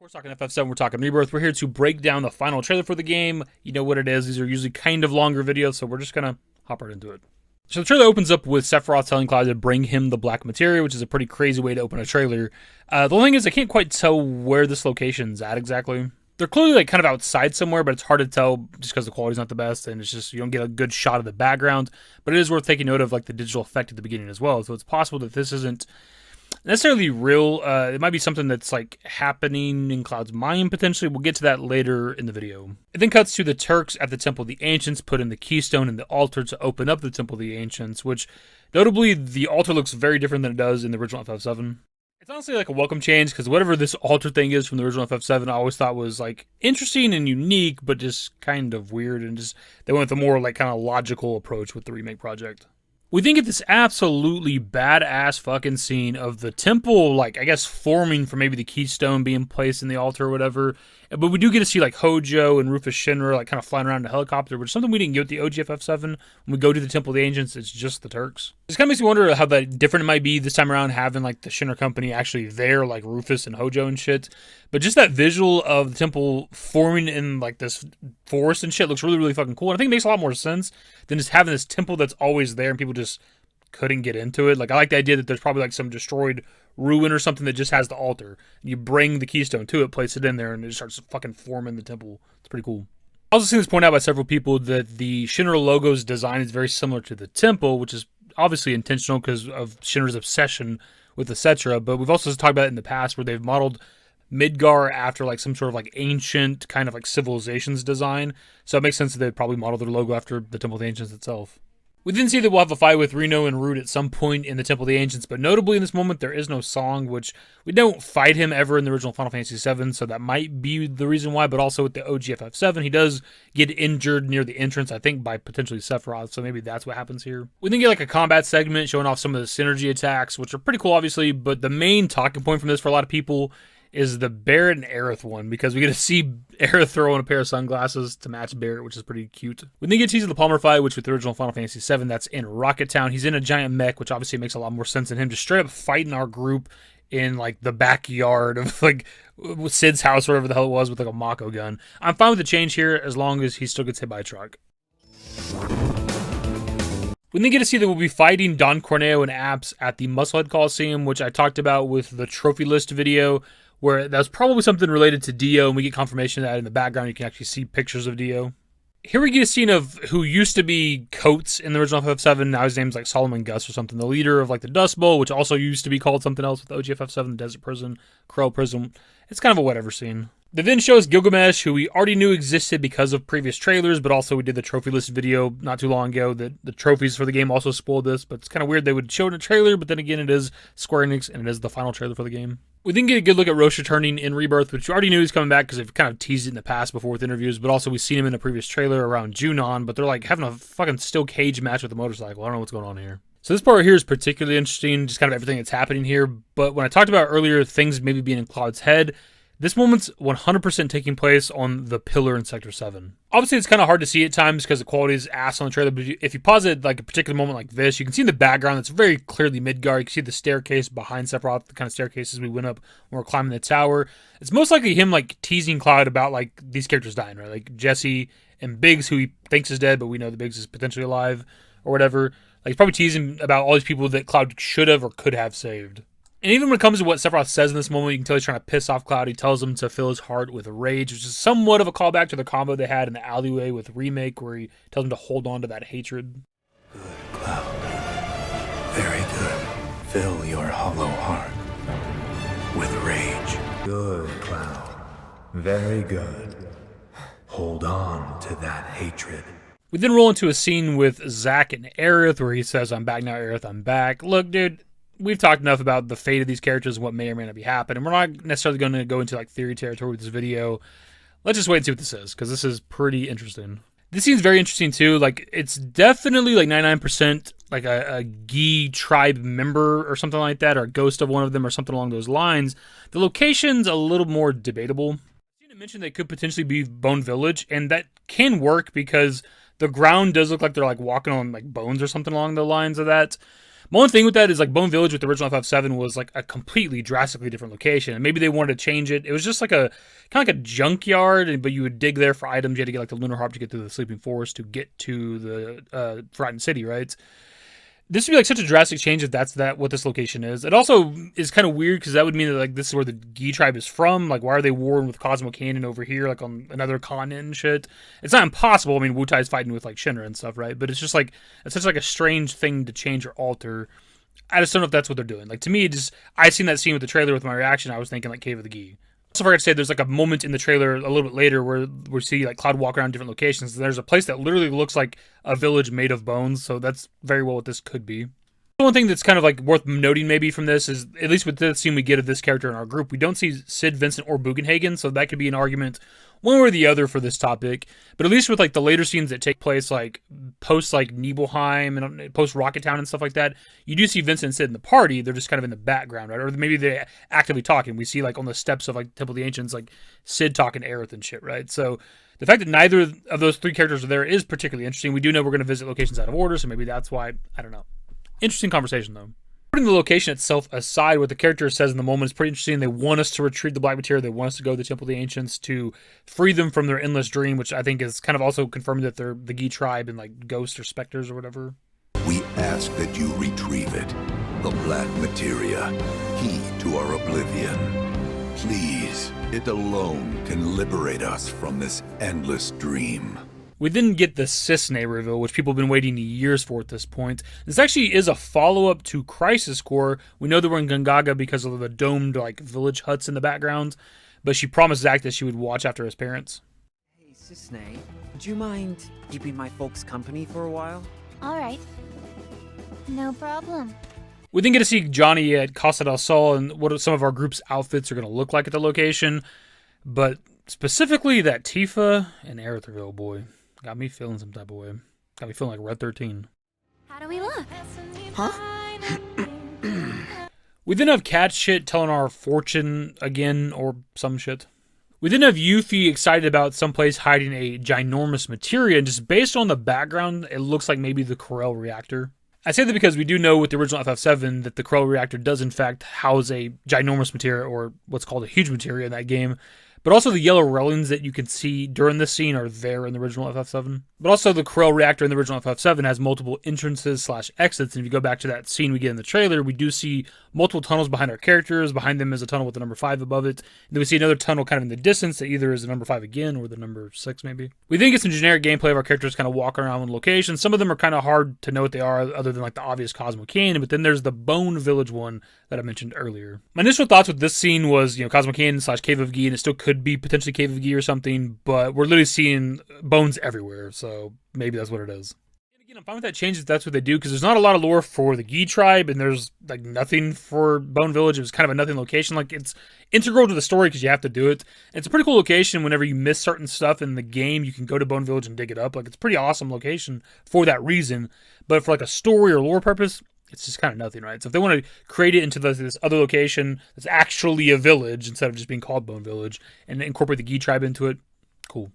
We're talking FF7, we're talking Rebirth. We're here to break down the final trailer for the game. You know what it is. These are usually kind of longer videos, so we're just going to hop right into it. So the trailer opens up with Sephiroth telling Cloud to bring him the black materia, which is a pretty crazy way to open a trailer. The only thing is I can't quite tell where this location's at exactly. They're clearly like kind of outside somewhere, but it's hard to tell just because the quality's not the best, and it's just you don't get a good shot of the background. But it is worth taking note of like the digital effect at the beginning as well. So it's possible that this isn't necessarily real. It might be something that's like happening in Cloud's mind potentially. We'll get to that later in the video. It then cuts to the Turks at the Temple of the Ancients, put in the keystone and the altar to open up the Temple of the Ancients, which notably the altar looks very different than it does in the original FF7. It's honestly like a welcome change because whatever this altar thing is from the original FF7, I always thought was like interesting and unique, but just kind of weird, and just they went with a more like kind of logical approach with the remake project. We then get this absolutely badass fucking scene of the temple, like, I guess, forming for maybe the keystone being placed in the altar or whatever. But we do get to see, like, Hojo and Rufus Shinra, like, kind of flying around in a helicopter, which is something we didn't get with the OG FF7. When we go to the Temple of the Ancients, it's just the Turks. This kind of makes me wonder how that different it might be this time around, having, like, the Shinra company actually there, like Rufus and Hojo and shit. But just that visual of the temple forming in, like, this forest and shit looks really, really fucking cool. And I think it makes a lot more sense than just having this temple that's always there and people just couldn't get into it. Like, I like the idea that there's probably like some destroyed ruin or something that just has the altar. You bring the keystone to it, place it in there, and it just starts fucking forming the temple. It's pretty cool. I also seen this pointed out by several people that the Shinra logo's design is very similar to the temple, which is obviously intentional because of Shinra's obsession with etc. But we've also talked about it in the past where they've modeled Midgar after like some sort of like ancient kind of like civilization's design. So it makes sense that they'd probably model their logo after the Temple of the Ancients itself. We then see that we'll have a fight with Reno and Root at some point in the Temple of the Ancients, but notably in this moment there is no song, which we don't fight him ever in the original Final Fantasy VII, so that might be the reason why, but also with the OG FF7, he does get injured near the entrance, I think, by potentially Sephiroth, so maybe that's what happens here. We then get like a combat segment showing off some of the synergy attacks, which are pretty cool, obviously, but the main talking point from this for a lot of people is the Barret and Aerith one, because we get to see Aerith throw on a pair of sunglasses to match Barret, which is pretty cute. We then get teased the Palmer fight, which with the original Final Fantasy VII, that's in Rocket Town. He's in a giant mech, which obviously makes a lot more sense than him just straight up fighting our group in like the backyard of like Sid's house, or whatever the hell it was, with like a Mako gun. I'm fine with the change here as long as he still gets hit by a truck. We then get to see that we'll be fighting Don Corneo and Apps at the Musclehead Coliseum, which I talked about with the trophy list video, where that's probably something related to Dio, and we get confirmation of that in the background. You can actually see pictures of Dio. Here we get a scene of who used to be Coates in the original FF7. Now his name's like Solomon Gus or something. The leader of like the Dust Bowl, which also used to be called something else with the OG FF7, the Desert Prison, Corel Prison. It's kind of a whatever scene. They then shows Gilgamesh, who we already knew existed because of previous trailers, but also we did the trophy list video not too long ago that the trophies for the game also spoiled this, but it's kind of weird they would show it in a trailer, but then again it is Square Enix and it is the final trailer for the game. We then get a good look at Roche returning in Rebirth, which we already knew he's coming back because they've kind of teased it in the past before with interviews, but also we've seen him in a previous trailer around Junon, but they're like having a fucking steel cage match with a motorcycle. I don't know what's going on here. So this part right here is particularly interesting, just kind of everything that's happening here, but when I talked about earlier things maybe being in Cloud's head, this moment's 100% taking place on the pillar in Sector 7. Obviously, it's kind of hard to see at times because the quality is ass on the trailer, but if you pause it like a particular moment like this, you can see in the background that's very clearly Midgar. You can see the staircase behind Sephiroth, the kind of staircases we went up when we're climbing the tower. It's most likely him like teasing Cloud about like these characters dying, right? Like Jesse and Biggs, who he thinks is dead, but we know that Biggs is potentially alive or whatever. Like he's probably teasing about all these people that Cloud should have or could have saved. And even when it comes to what Sephiroth says in this moment, you can tell he's trying to piss off Cloud. He tells him to fill his heart with rage, which is somewhat of a callback to the combo they had in the alleyway with Remake, where he tells him to hold on to that hatred. Good, Cloud. Very good. Fill your hollow heart with rage. Good, Cloud. Very good. Hold on to that hatred. We then roll into a scene with Zack and Aerith, where he says, "I'm back now, Aerith, I'm back." Look, dude, we've talked enough about the fate of these characters and what may or may not be happening. We're not necessarily going to go into like theory territory with this video. Let's just wait and see what this is, because this is pretty interesting. This scene's very interesting too. Like, it's definitely like 99% like a Gi tribe member or something like that, or a ghost of one of them or something along those lines. The location's a little more debatable. I've seen it mentioned that it could potentially be Bone Village, and that can work because the ground does look like they're like walking on like bones or something along the lines of that. My only thing with that is like Bone Village with the original FF7 was like a completely drastically different location, and maybe they wanted to change it. It was just like a kind of like a junkyard, but you would dig there for items. You had to get like the Lunar Harp to get through the Sleeping Forest to get to the Forgotten City, right? This would be like such a drastic change if that's what this location is. It also is kind of weird because that would mean that like this is where the Gi tribe is from. Like, why are they warring with Cosmo Canyon over here, like on another continent and shit? It's not impossible. I mean, Wutai's fighting with like Shinra and stuff, right? But it's just like it's such like a strange thing to change or alter. I just don't know if that's what they're doing. Like, to me, I seen that scene with the trailer with my reaction. I was thinking like Cave of the Gi. Also, forgot to say, there's like a moment in the trailer a little bit later where we see like Cloud walk around different locations. There's a place that literally looks like a village made of bones. So that's very well what this could be. One thing that's kind of like worth noting maybe from this is, at least with the scene we get of this character in our group, we don't see Sid, Vincent, or Bugenhagen, so that could be an argument one way or the other for this topic. But at least with like the later scenes that take place like post like Nibelheim and post Rocket Town and stuff like that, you do see Vincent and Sid in the party. They're just kind of in the background, right? Or maybe they're actively talking. We see like on the steps of like Temple of the Ancients, like Sid talking to Aerith and shit, right? So the fact that neither of those three characters are there is particularly interesting. We do know we're going to visit locations out of order, so maybe that's why. I don't know. Interesting conversation, though. Putting the location itself aside, what the character says in the moment is pretty interesting. They want us to retrieve the Black Materia. They want us to go to the Temple of the Ancients to free them from their endless dream, which I think is kind of also confirming that they're the Gi tribe and like ghosts or specters or whatever. We ask that you retrieve it, the Black Materia, key to our oblivion. Please, it alone can liberate us from this endless dream. We then get the Cisne reveal, which people have been waiting years for at this point. This actually is a follow-up to Crisis Core. We know that we're in Gongaga because of the domed like village huts in the background, but she promised Zack that she would watch after his parents. Hey, Cisne, would you mind keeping my folks company for a while? All right. No problem. We then get to see Johnny at Casa del Sol and what some of our group's outfits are going to look like at the location, but specifically that Tifa and Aerith reveal, boy. Got me feeling some type of way. Got me feeling like Red 13. How do we look? Huh? We then have cat shit telling our fortune again, or some shit. We then have Yuffie excited about someplace hiding a ginormous materia, and just based on the background, it looks like maybe the Corel reactor. I say that because we do know with the original FF7 that the Corel reactor does in fact house a ginormous materia, or what's called a huge materia in that game. But also the yellow railings that you can see during this scene are there in the original FF7. But also the Corel reactor in the original FF7 has multiple entrances/exits. And if you go back to that scene we get in the trailer, we do see multiple tunnels behind our characters. Behind them is a tunnel with the number 5 above it. And then we see another tunnel kind of in the distance that either is the number 5 again or the number 6 maybe. We then get some generic gameplay of our characters kind of walking around in locations. Some of them are kind of hard to know what they are other than like the obvious Cosmo Canyon. But then there's the Bone Village one that I mentioned earlier. My initial thoughts with this scene was, Cosmo Canyon/Cave of Gi, and it still could be potentially Cave of Gi or something, but we're literally seeing bones everywhere, so maybe that's what it is. And again, I'm fine with that change if that's what they do, because there's not a lot of lore for the Gi tribe, and there's like nothing for Bone Village. It was kind of a nothing location. Like, it's integral to the story because you have to do it. And it's a pretty cool location. Whenever you miss certain stuff in the game, you can go to Bone Village and dig it up. Like, it's a pretty awesome location for that reason, but for like a story or lore purpose, it's just kind of nothing, right? So if they want to create it into this other location that's actually a village instead of just being called Bone Village and incorporate the Gi tribe into it, cool.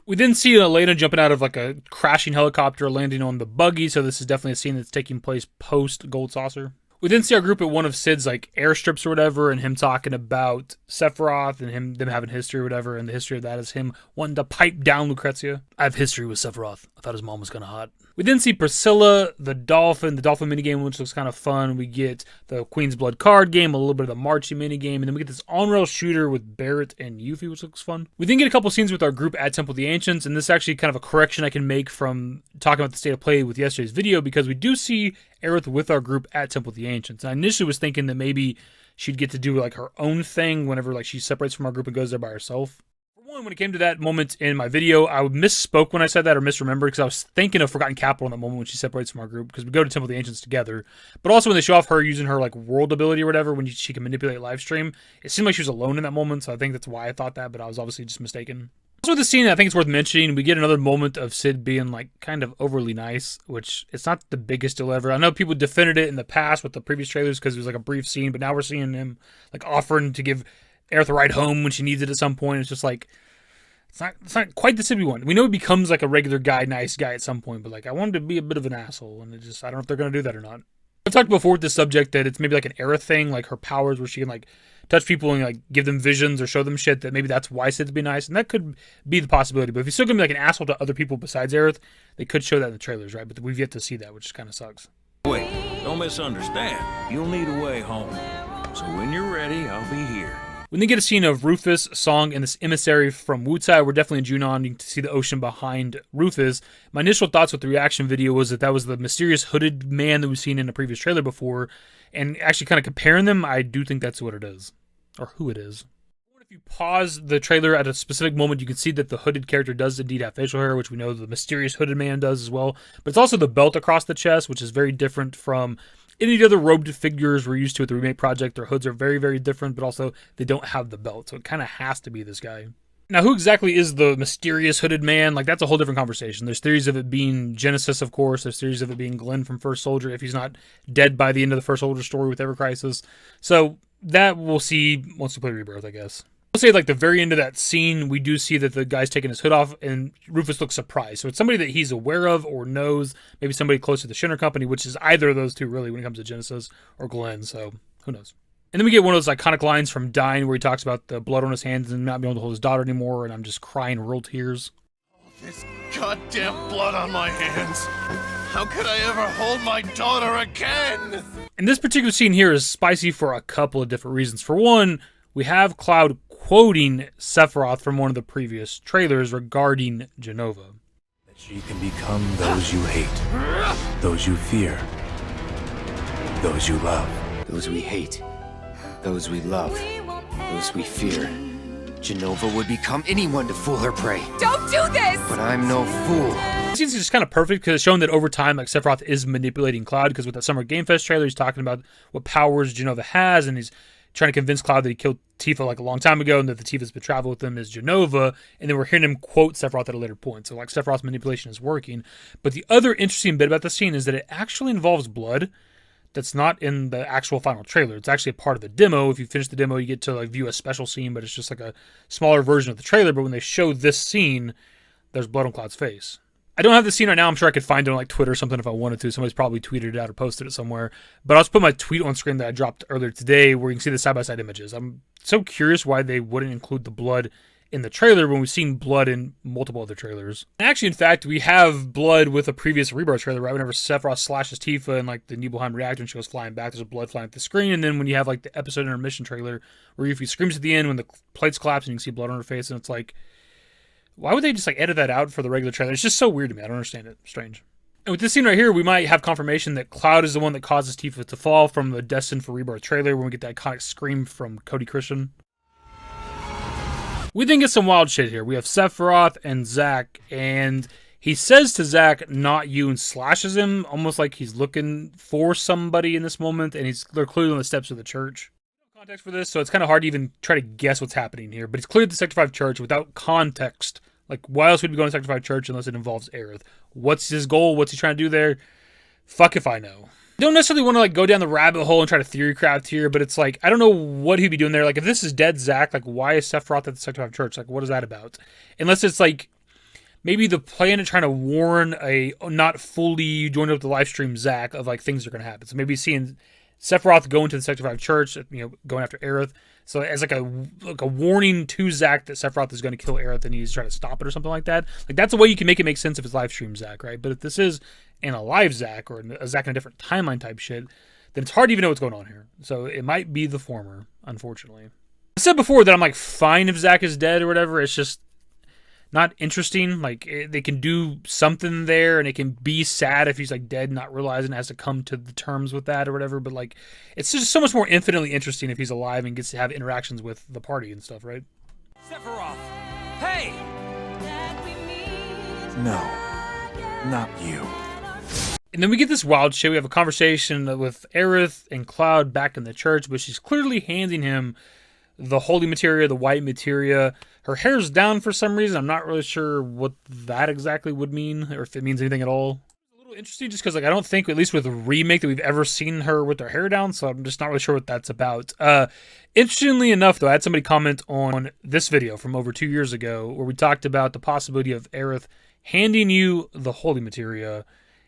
We then see Elena jumping out of like a crashing helicopter, landing on the buggy. So this is definitely a scene that's taking place post Gold Saucer. We then see our group at one of Sid's like airstrips or whatever, and him talking about Sephiroth and them having history or whatever. And the history of that is him wanting to pipe down Lucrezia. I have history with Sephiroth. I thought his mom was kind of hot. We then see Priscilla, the dolphin minigame, which looks kind of fun. We get the Queen's Blood card game, a little bit of the Marchie minigame, and then we get this on-rail shooter with Barrett and Yuffie, which looks fun. We then get a couple scenes with our group at Temple of the Ancients, and this is actually kind of a correction I can make from talking about the state of play with yesterday's video, because we do see Aerith with our group at Temple of the Ancients. And I initially was thinking that maybe she'd get to do like her own thing whenever like she separates from our group and goes there by herself. When it came to that moment in my video, I misspoke when I said that or misremembered, because I was thinking of Forgotten Capital in that moment when she separates from our group, because we go to Temple of the Ancients together. But also when they show off her using her like world ability or whatever, when she can manipulate live stream, it seemed like she was alone in that moment, so I think that's why I thought that, but I was obviously just mistaken. Also with the scene, I think it's worth mentioning, we get another moment of Sid being like kind of overly nice, which it's not the biggest deal ever. I know people defended it in the past with the previous trailers because it was like a brief scene, but now we're seeing him like offering to give Aerith a ride home when she needs it at some point. It's just like, it's not quite the Sid we want. We know he becomes like a regular guy, nice guy at some point, but like I wanted to be a bit of an asshole, and I don't know if they're going to do that or not. I talked before with this subject that it's maybe like an Aerith thing, like her powers where she can like touch people and like give them visions or show them shit, that maybe that's why Cid's be nice, and that could be the possibility. But if he's still gonna be like an asshole to other people besides Aerith, they could show that in the trailers, right? But we've yet to see that, which kind of sucks. Wait, don't misunderstand. You'll need a way home. So when you're ready, I'll be here. When they get a scene of Rufus, Song, and this emissary from Wutai, we're definitely in Junon to see the ocean behind Rufus. My initial thoughts with the reaction video was that was the mysterious hooded man that we've seen in a previous trailer before, and actually kind of comparing them, I do think that's what it is, or who it is. If you pause the trailer at a specific moment, you can see that the hooded character does indeed have facial hair, which we know the mysterious hooded man does as well, but it's also the belt across the chest, which is very different from any of the other robed figures we're used to at the Remake project. Their hoods are very, very different, but also they don't have the belt, so it kind of has to be this guy. Now, who exactly is the mysterious hooded man? Like, that's a whole different conversation. There's theories of it being Genesis, of course. There's theories of it being Glenn from First Soldier, if he's not dead by the end of the First Soldier story with Ever Crisis. So that we'll see once we play Rebirth, I guess. I'll say, like, the very end of that scene, we do see that the guy's taking his hood off, and Rufus looks surprised. So it's somebody that he's aware of or knows, maybe somebody close to the Shinner Company, which is either of those two, really, when it comes to Genesis or Glenn, so who knows. And then we get one of those iconic lines from Dying where he talks about the blood on his hands and not being able to hold his daughter anymore, and I'm just crying real tears. This goddamn blood on my hands. How could I ever hold my daughter again? And this particular scene here is spicy for a couple of different reasons. For one, we have Cloud quoting Sephiroth from one of the previous trailers regarding Jenova. That she can become those you hate, those you fear, those you love. Those we hate, those we love, those we fear. Jenova would become anyone to fool her prey. Don't do this! But I'm no fool. This scene's just kind of perfect because it's shown that over time, like, Sephiroth is manipulating Cloud, because with that Summer Game Fest trailer, he's talking about what powers Jenova has, and he's trying to convince Cloud that he killed Tifa like a long time ago, and that the Tifa's been traveling with him is Jenova, and then we're hearing him quote Sephiroth at a later point. So like Sephiroth's manipulation is working. But the other interesting bit about the scene is that it actually involves blood that's not in the actual final trailer. It's actually a part of the demo. If you finish the demo, you get to like view a special scene, but it's just like a smaller version of the trailer. But when they show this scene, there's blood on Cloud's face. I don't have the scene right now. I'm sure I could find it on like Twitter or something if I wanted to. Somebody's probably tweeted it out or posted it somewhere. But I'll just put my tweet on screen that I dropped earlier today where you can see the side-by-side images. I'm so curious why they wouldn't include the blood in the trailer when we've seen blood in multiple other trailers. And actually, in fact, we have blood with a previous Rebirth trailer, right? Whenever Sephiroth slashes Tifa and like the Nibelheim reactor and she goes flying back, there's blood flying at the screen. And then when you have like the episode intermission trailer where Yuffie screams at the end when the plates collapse and you can see blood on her face, and it's like, why would they just like edit that out for the regular trailer? It's just so weird to me. I don't understand it. Strange. And with this scene right here, we might have confirmation that Cloud is the one that causes Tifa to fall from the Destined for Rebirth trailer when we get that iconic scream from Cody Christian. We then get some wild shit here. We have Sephiroth and Zack, and he says to Zack, "Not you," and slashes him, almost like he's looking for somebody in this moment, and they're clearly on the steps of the church. No context for this, so it's kind of hard to even try to guess what's happening here, but it's clear at the Sector 5 church without context. Like, why else would we go to Sector 5 church unless it involves Aerith? What's his goal? What's he trying to do there? Fuck if I know. I don't necessarily want to like go down the rabbit hole and try to theory craft here, but it's like, I don't know what he'd be doing there. Like, if this is dead Zack, like, why is Sephiroth at the Sector 5 church? Like, what is that about? Unless it's like maybe the planet trying to warn a not fully joined up with the live stream Zack of like things are going to happen. So maybe seeing Sephiroth go into the Sector 5 church, you know, going after Aerith. So as like a warning to Zack that Sephiroth is going to kill Aerith and he's trying to stop it or something like that. Like, that's a way you can make it make sense if it's live stream Zack, right? But if this is in a live Zack or a Zack in a different timeline type shit, then it's hard to even know what's going on here. So it might be the former, unfortunately. I said before that I'm like fine if Zack is dead or whatever. It's just not interesting. Like, they can do something there, and it can be sad if he's like dead and not realizing, has to come to the terms with that or whatever. But like, it's just so much more infinitely interesting if he's alive and gets to have interactions with the party and stuff, right? Sephiroth! Hey! No, not you. And then we get this wild shit. We have a conversation with Aerith and Cloud back in the church, but she's clearly handing him the holy materia, the white materia. Her hair's down for some reason. I'm not really sure what that exactly would mean, or if it means anything at all. It's a little interesting just because like I don't think, at least with the remake, that we've ever seen her with her hair down, so I'm just not really sure what that's about. Interestingly enough, though, I had somebody comment on this video from over 2 years ago where we talked about the possibility of Aerith handing you the holy materia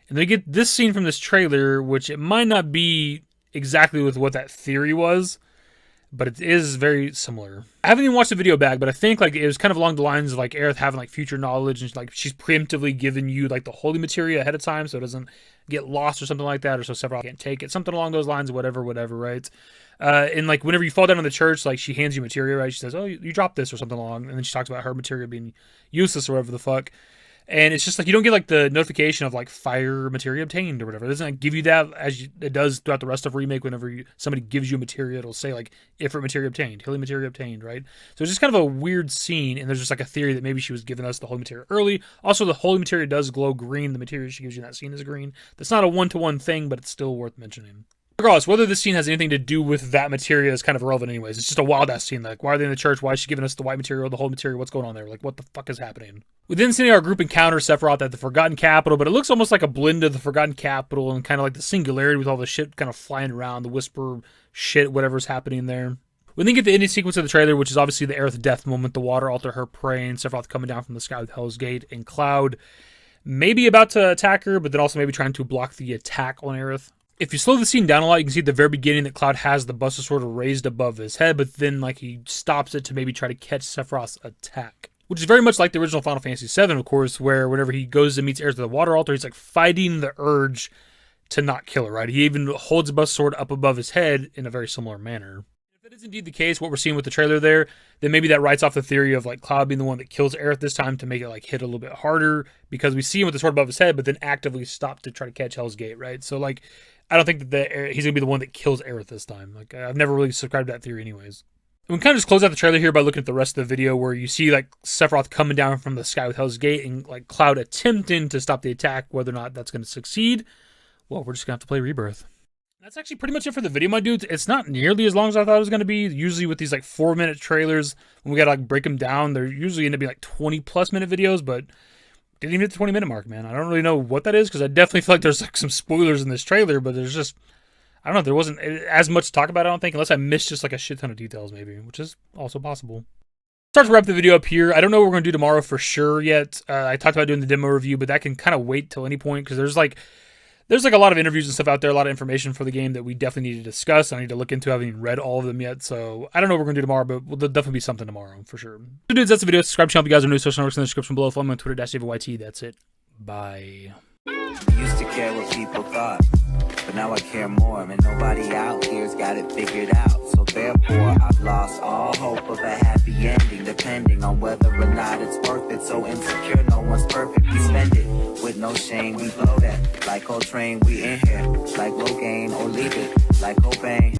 And they get this scene from this trailer, which it might not be exactly with what that theory was, but it is very similar. I haven't even watched the video back, but I think like it was kind of along the lines of like Aerith having like future knowledge, and like she's preemptively giving you like the holy materia ahead of time so it doesn't get lost or something like that, or so Sephiroth can't take it. Something along those lines, whatever, right? And like whenever you fall down in the church, like she hands you materia, right? She says, "Oh, you dropped this," or something along, and then she talks about her materia being useless or whatever the fuck. And it's just like you don't get like the notification of like fire materia obtained or whatever. It doesn't like, give you that as it does throughout the rest of Remake. Whenever somebody gives you a materia, it'll say like Ifrit materia obtained, healing materia obtained, right? So it's just kind of a weird scene, and there's just like a theory that maybe she was giving us the holy materia early. Also, the holy materia does glow green. The materia she gives you in that scene is green. That's not a one-to-one thing, but it's still worth mentioning. Regardless, whether this scene has anything to do with that materia is kind of irrelevant anyways. It's just a wild-ass scene. Like, why are they in the church? Why is she giving us the white materia or the holy materia? What's going on there? Like, what the fuck is happening? We then see our group encounter Sephiroth at the Forgotten Capital, but it looks almost like a blend of the Forgotten Capital and kind of like the Singularity with all the shit kind of flying around, the whisper shit, whatever's happening there. We then get the ending sequence of the trailer, which is obviously the Aerith death moment, the water altar, her praying, Sephiroth coming down from the sky with Hell's Gate, and Cloud maybe about to attack her, but then also maybe trying to block the attack on Aerith. If you slow the scene down a lot, you can see at the very beginning that Cloud has the Buster Sword raised above his head, but then like he stops it to maybe try to catch Sephiroth's attack. Which is very much like the original Final Fantasy VII, of course, where whenever he goes and meets Aerith at the water altar, he's like fighting the urge to not kill her, right? He even holds the Buster Sword up above his head in a very similar manner. If that is indeed the case, what we're seeing with the trailer there, then maybe that writes off the theory of like Cloud being the one that kills Aerith this time to make it like hit a little bit harder, because we see him with the sword above his head, but then actively stop to try to catch Hell's Gate, right? So like, I don't think that he's going to be the one that kills Aerith this time. Like, I've never really subscribed to that theory anyways. And we kind of just close out the trailer here by looking at the rest of the video, where you see like Sephiroth coming down from the sky with Hell's Gate and like Cloud attempting to stop the attack. Whether or not that's going to succeed, well, we're just going to have to play Rebirth. That's actually pretty much it for the video, my dudes. It's not nearly as long as I thought it was going to be. Usually with these like 4-minute trailers, when we got to like break them down, they're usually end up being like 20+ minute videos, but didn't even hit the 20-minute mark, man. I don't really know what that is, because I definitely feel like there's like some spoilers in this trailer, but there's just, I don't know, there wasn't as much to talk about, I don't think, unless I missed just like a shit ton of details maybe, which is also possible. Start to wrap the video up here. I don't know what we're going to do tomorrow for sure yet. I talked about doing the demo review, but that can kind of wait till any point, because there's like a lot of interviews and stuff out there, a lot of information for the game that we definitely need to discuss. I need to look into. I haven't even read all of them yet, so I don't know what we're going to do tomorrow, but there'll definitely be something tomorrow for sure. So dudes, that's the video. Subscribe to the channel if you guys are new. Social networks in the description below. Follow me on Twitter, @DaveYT. That's it. Bye. Used to care what people thought, but now I care more, and nobody out here's got it figured out. So therefore, I've lost all hope of a happy ending, depending on whether or not it's worth it. So insecure, no one's perfect. We spend it with no shame. We blow that like Coltrane. We in here like Rogaine, or leave it like Cobain.